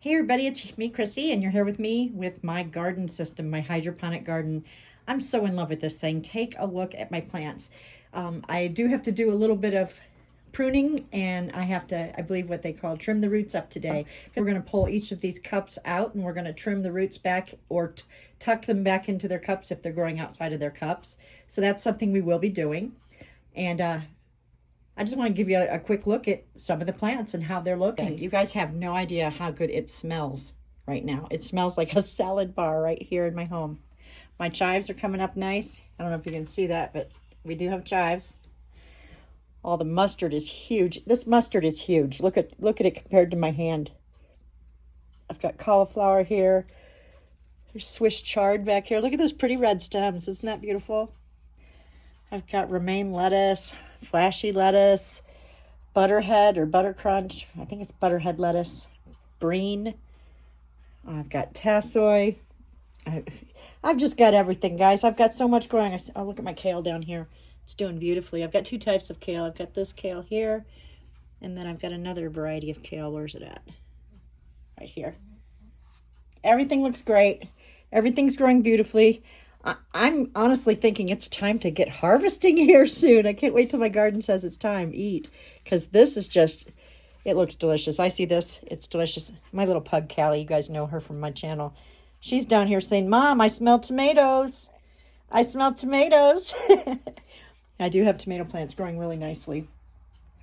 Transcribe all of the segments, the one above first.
Hey everybody, it's me, Chrissy, and you're here with me with my garden system, my hydroponic garden. I'm so in love with this thing. Take a look at my plants. I do have to do a little bit of pruning, and I have to, I believe what they call trim the roots up today. We're going to pull each of these cups out, and we're going to trim the roots back or tuck them back into their cups if they're growing outside of their cups. So that's something we will be doing. And I just want to give you a quick look at some of the plants and how they're looking. You guys have no idea how good it smells right now. It smells like a salad bar right here in my home. My chives are coming up nice. I don't know if you can see that, but we do have chives. Oh, the mustard is huge. This mustard is huge. Look at it compared to my hand. I've got cauliflower here. There's Swiss chard back here. Look at those pretty red stems. Isn't that beautiful? I've got romaine lettuce, flashy lettuce, butterhead or butter crunch. I think it's butterhead lettuce. Breen. I've got tassoy. I've just got everything, guys. I've got so much growing. Oh, look at my kale down here. It's doing beautifully. I've got two types of kale. I've got this kale here, and then I've got another variety of kale. Where's it at? Right here. Everything looks great. Everything's growing beautifully. I'm honestly thinking it's time to get harvesting here soon. I can't wait till my garden says it's time. Eat. Because this is just, it looks delicious. I see this. It's delicious. My little pug, Callie, you guys know her from my channel. She's down here saying, Mom, I smell tomatoes. I smell tomatoes. I do have tomato plants growing really nicely.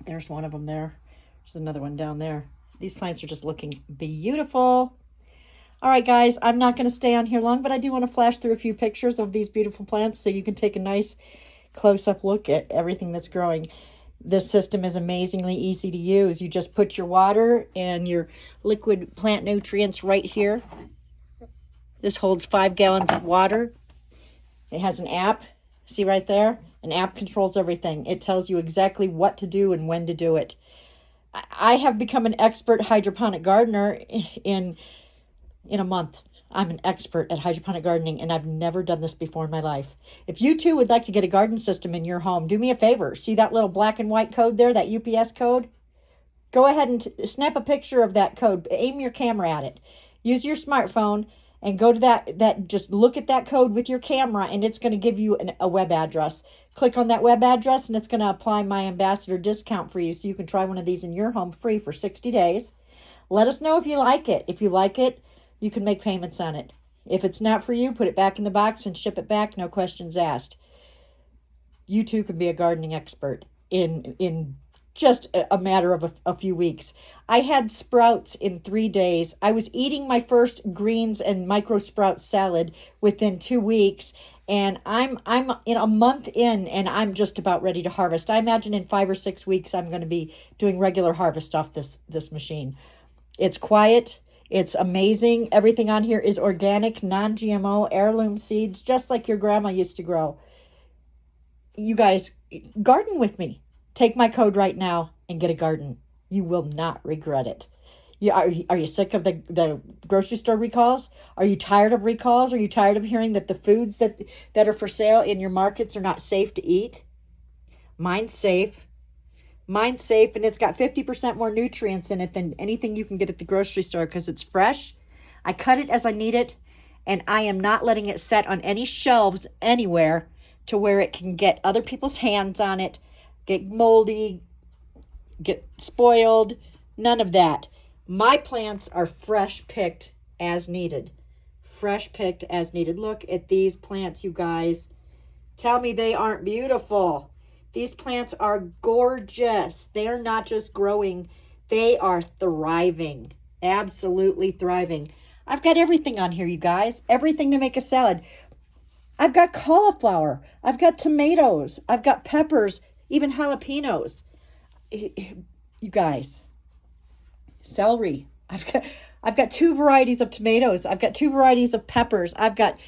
There's one of them there. There's another one down there. These plants are just looking beautiful. All right, guys, I'm not going to stay on here long, but I do want to flash through a few pictures of these beautiful plants so you can take a nice close-up look at everything that's growing. This system is amazingly easy to use. You just put your water and your liquid plant nutrients right here. This holds 5 gallons of water. It has an app. See right there? An app controls everything. It tells you exactly what to do and when to do it. I have become an expert hydroponic gardener in a month. I'm an expert at hydroponic gardening, and I've never done this before in my life. If you too would like to get a garden system in your home, do me a favor. See that little black and white code there, that UPS code? Go ahead and snap a picture of that code. Aim your camera at it. Use your smartphone and go to that. Just look at that code with your camera, and it's going to give you a web address. Click on that web address, and it's going to apply my ambassador discount for you, so you can try one of these in your home free for 60 days. Let us know if you like it. If you like it, you can make payments on it. If it's not for you, put it back in the box and ship it back. No questions asked. You too can be a gardening expert in just a matter of a few weeks. I had sprouts in 3 days. I was eating my first greens and micro sprout salad within 2 weeks, and I'm in a month in, and I'm just about ready to harvest. I imagine in 5 or 6 weeks I'm going to be doing regular harvest off this machine. It's quiet. It's amazing. Everything on here is organic, non-GMO, heirloom seeds, just like your grandma used to grow. You guys, garden with me. Take my code right now and get a garden. You will not regret it. Are you sick of the grocery store recalls? Are you tired of recalls? Are you tired of hearing that the foods that are for sale in your markets are not safe to eat? Mine's safe. Mine's safe, and it's got 50% more nutrients in it than anything you can get at the grocery store because it's fresh. I cut it as I need it, and I am not letting it set on any shelves anywhere to where it can get other people's hands on it, get moldy, get spoiled, none of that. My plants are fresh picked as needed. Fresh picked as needed. Look at these plants, you guys. Tell me they aren't beautiful. These plants are gorgeous. They are not just growing. They are thriving. Absolutely thriving. I've got everything on here, you guys. Everything to make a salad. I've got cauliflower. I've got tomatoes. I've got peppers, even jalapenos. You guys, celery. I've got 2 varieties of tomatoes. I've got 2 varieties of peppers. I've got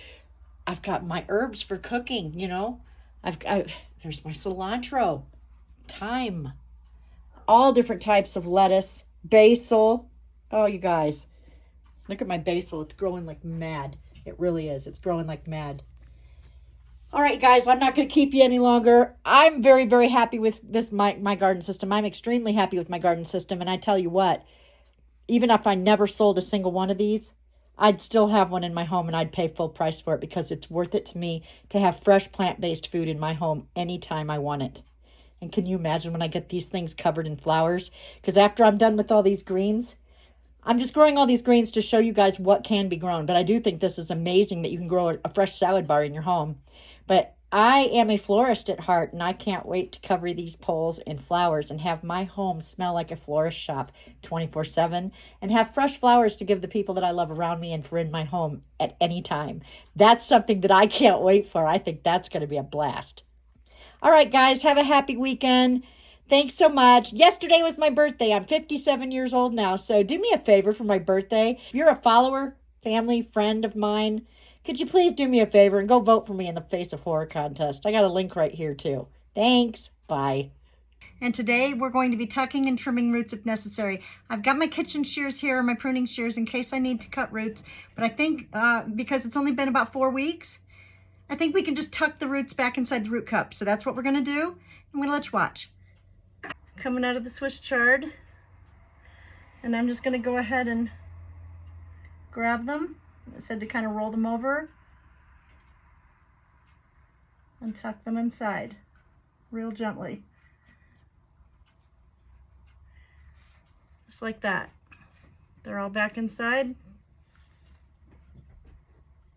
my herbs for cooking, you know. There's my cilantro, thyme, all different types of lettuce, basil. Oh, you guys, look at my basil. It's growing like mad. It really is. It's growing like mad. All right, guys, I'm not going to keep you any longer. I'm very, very happy with my garden system. I'm extremely happy with my garden system. And I tell you what, even if I never sold a single one of these, I'd still have one in my home and I'd pay full price for it because it's worth it to me to have fresh plant-based food in my home anytime I want it. And can you imagine when I get these things covered in flowers? Because after I'm done with all these greens, I'm just growing all these greens to show you guys what can be grown. But I do think this is amazing that you can grow a fresh salad bar in your home. But I am a florist at heart, and I can't wait to cover these poles in flowers and have my home smell like a florist shop 24/7 and have fresh flowers to give the people that I love around me and for in my home at any time. That's something that I can't wait for. I think that's going to be a blast. All right, guys, have a happy weekend. Thanks so much. Yesterday was my birthday. I'm 57 years old now, so do me a favor for my birthday. If you're a follower, family, friend of mine, could you please do me a favor and go vote for me in the Face of Horror contest? I got a link right here, too. Thanks. Bye. And today we're going to be tucking and trimming roots if necessary. I've got my kitchen shears here, my pruning shears, in case I need to cut roots. But I think because it's only been about 4 weeks, I think we can just tuck the roots back inside the root cup. So that's what we're going to do. I'm going to let you watch. Coming out of the Swiss chard, and I'm just going to go ahead and grab them. It said to kind of roll them over and tuck them inside real gently, just like that. They're all back inside.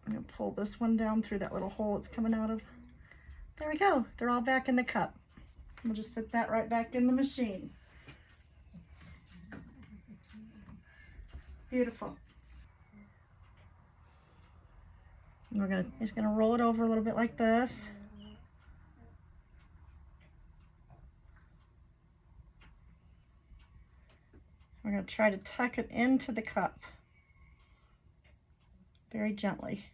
I'm going to pull this one down through that little hole it's coming out of. There we go. They're all back in the cup. We'll just sit that right back in the machine. Beautiful. And we're just gonna roll it over a little bit like this. We're gonna try to tuck it into the cup very gently.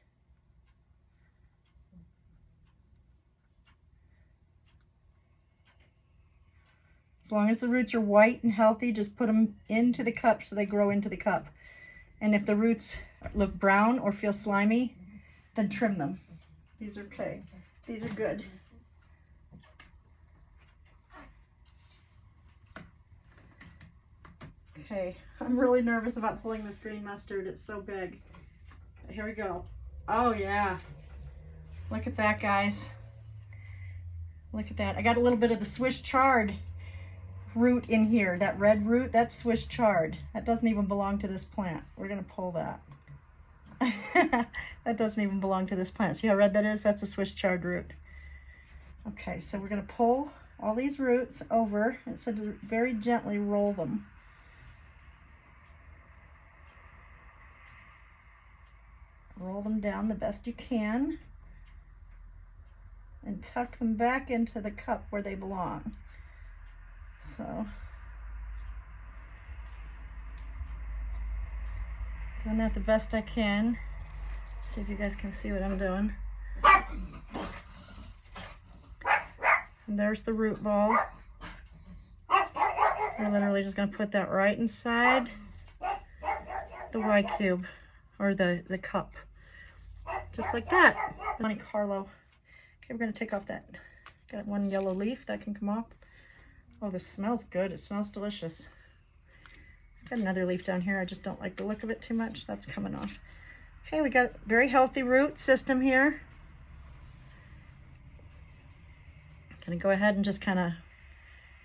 As long as the roots are white and healthy, just put them into the cup so they grow into the cup. And if the roots look brown or feel slimy, then trim them. These are okay. These are good. Okay, I'm really nervous about pulling this green mustard. It's so big. Here we go. Oh yeah. Look at that, guys. Look at that. I got a little bit of the Swiss chard root in here. That red root, that's Swiss chard. That doesn't even belong to this plant. We're gonna pull that. That doesn't even belong to this plant. See how red that is? That's a Swiss chard root. Okay, so we're gonna pull all these roots over and so to very gently roll them. Roll them down the best you can and tuck them back into the cup where they belong. So, doing that the best I can. See if you guys can see what I'm doing. And there's the root ball. We're literally just going to put that right inside the Y cube or the cup. Just like that. Monte Carlo. Okay, we're going to take off that. Got one yellow leaf that can come off. Oh, this smells good. It smells delicious. Got another leaf down here. I just don't like the look of it too much. That's coming off. Okay, we got very healthy root system here. Gonna go ahead and just kind of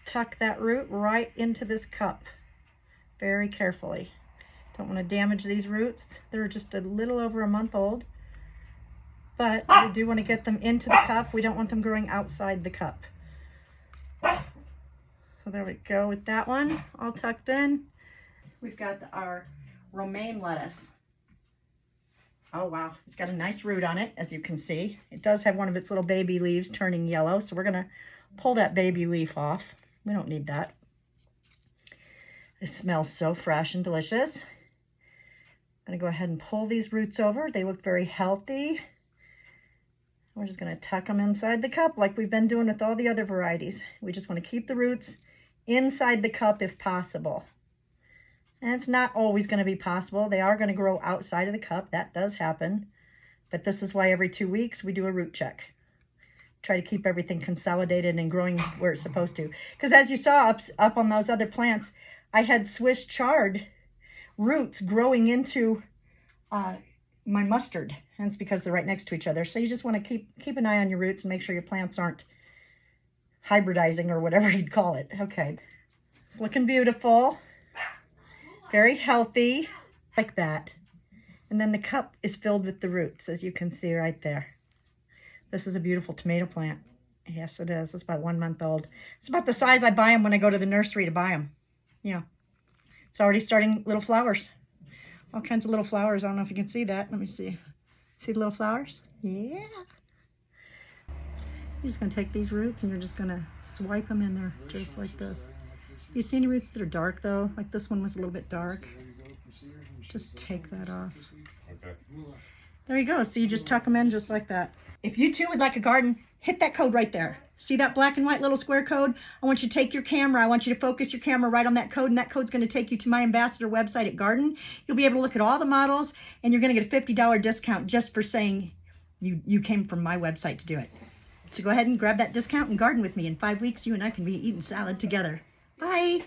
tuck that root right into this cup very carefully. Don't want to damage these roots. They're just a little over a month old, but we do want to get them into the cup. We don't want them growing outside the cup. So there we go with that one all tucked in. We've got our romaine lettuce. Oh wow, it's got a nice root on it, as you can see. It does have one of its little baby leaves turning yellow, so we're gonna pull that baby leaf off. We don't need that. It smells so fresh and delicious. I'm gonna go ahead and pull these roots over. They look very healthy. We're just gonna tuck them inside the cup like we've been doing with all the other varieties. We just wanna keep the roots inside the cup if possible. And it's not always gonna be possible. They are gonna grow outside of the cup. That does happen. But this is why every 2 weeks we do a root check. Try to keep everything consolidated and growing where it's supposed to. Because as you saw up on those other plants, I had Swiss chard roots growing into my mustard. And it's because they're right next to each other. So you just want to keep an eye on your roots and make sure your plants aren't hybridizing or whatever you'd call it. Okay, it's looking beautiful, very healthy, like that. And then the cup is filled with the roots, as you can see right there. This is a beautiful tomato plant. Yes, it is. It's about 1 month old. It's about the size I buy them when I go to the nursery to buy them. Yeah. It's already starting little flowers. All kinds of little flowers. I don't know if you can see that. Let me see. See the little flowers? Yeah. You're just going to take these roots and you're just going to swipe them in there just like this. You see any roots that are dark though? Like this one was a little bit dark. Just take that off. Okay. There you go. So you just tuck them in just like that. If you too would like a garden, hit that code right there. See that black and white little square code? I want you to take your camera. I want you to focus your camera right on that code, and that code's going to take you to my ambassador website at Garden. You'll be able to look at all the models, and you're going to get a $50 discount just for saying you came from my website to do it. So go ahead and grab that discount and garden with me. In 5 weeks, you and I can be eating salad together. Bye.